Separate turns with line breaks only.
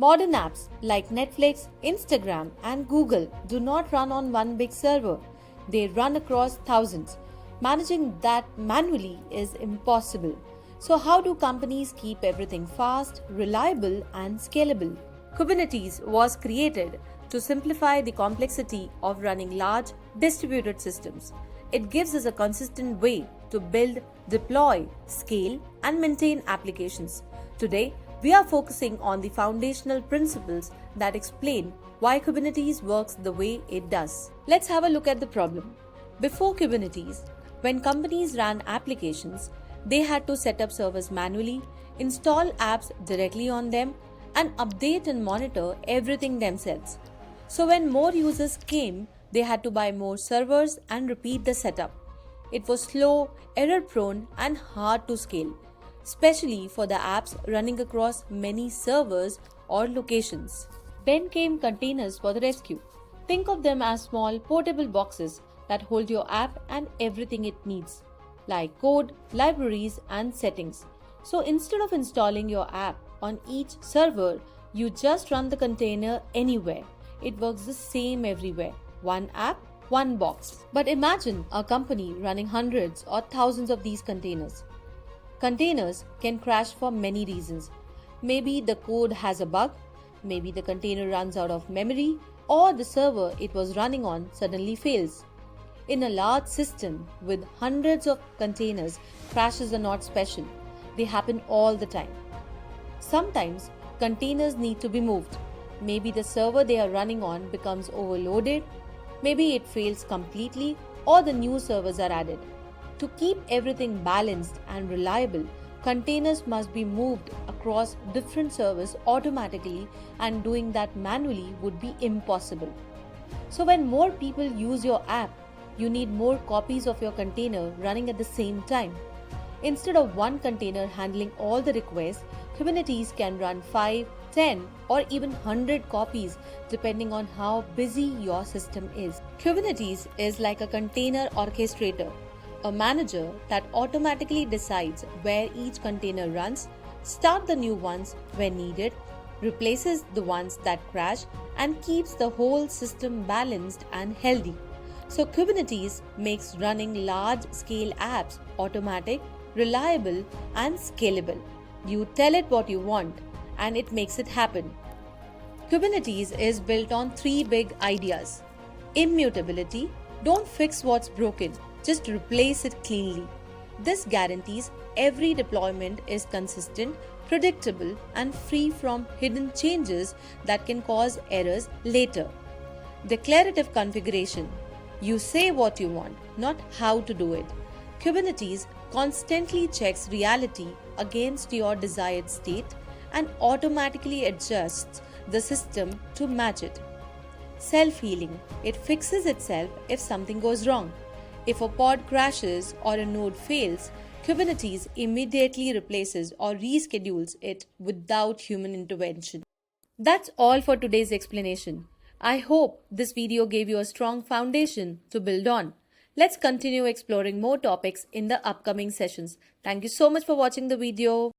Modern apps like Netflix, Instagram, and Google do not run on one big server. They run across thousands. Managing that manually is impossible. So, how do companies keep everything fast, reliable, and scalable? Kubernetes was created to simplify the complexity of running large, distributed systems. It gives us a consistent way to build, deploy, scale, and maintain applications. Today, we are focusing on the foundational principles that explain why Kubernetes works the way it does. Let's have a look at the problem. Before Kubernetes, when companies ran applications, they had to set up servers manually, install apps directly on them, and update and monitor everything themselves. So, when more users came, they had to buy more servers and repeat the setup. It was slow, error prone, and hard to scale, especially for the apps running across many servers or locations. Then came containers for the rescue. Think of them as small portable boxes that hold your app and everything it needs, like code, libraries, and settings. So instead of installing your app on each server, you just run the container anywhere. It works the same everywhere. One app, one box. But imagine a company running hundreds or thousands of these containers. Containers can crash for many reasons. Maybe the code has a bug, maybe the container runs out of memory, or the server it was running on suddenly fails. In a large system with hundreds of containers, crashes are not special. They happen all the time. Sometimes containers need to be moved. Maybe the server they are running on becomes overloaded, maybe it fails completely, or the new servers are added. To keep everything balanced and reliable, containers must be moved across different servers automatically, and doing that manually would be impossible. So when more people use your app, you need more copies of your container running at the same time. Instead of one container handling all the requests, Kubernetes can run 5, 10, or even 100 copies depending on how busy your system is. Kubernetes is like a container orchestrator, a manager that automatically decides where each container runs, starts the new ones when needed, replaces the ones that crash, and keeps the whole system balanced and healthy. So Kubernetes makes running large-scale apps automatic, reliable, and scalable. You tell it what you want, and it makes it happen. Kubernetes is built on three big ideas. Immutability: don't fix what's broken, just replace it cleanly. This guarantees every deployment is consistent, predictable, and free from hidden changes that can cause errors later. Declarative configuration: you say what you want, not how to do it. Kubernetes constantly checks reality against your desired state and automatically adjusts the system to match it. Self-healing: it fixes itself if something goes wrong. If a pod crashes or a node fails, Kubernetes immediately replaces or reschedules it without human intervention. That's all for today's explanation. I hope this video gave you a strong foundation to build on. Let's continue exploring more topics in the upcoming sessions. Thank you so much for watching the video.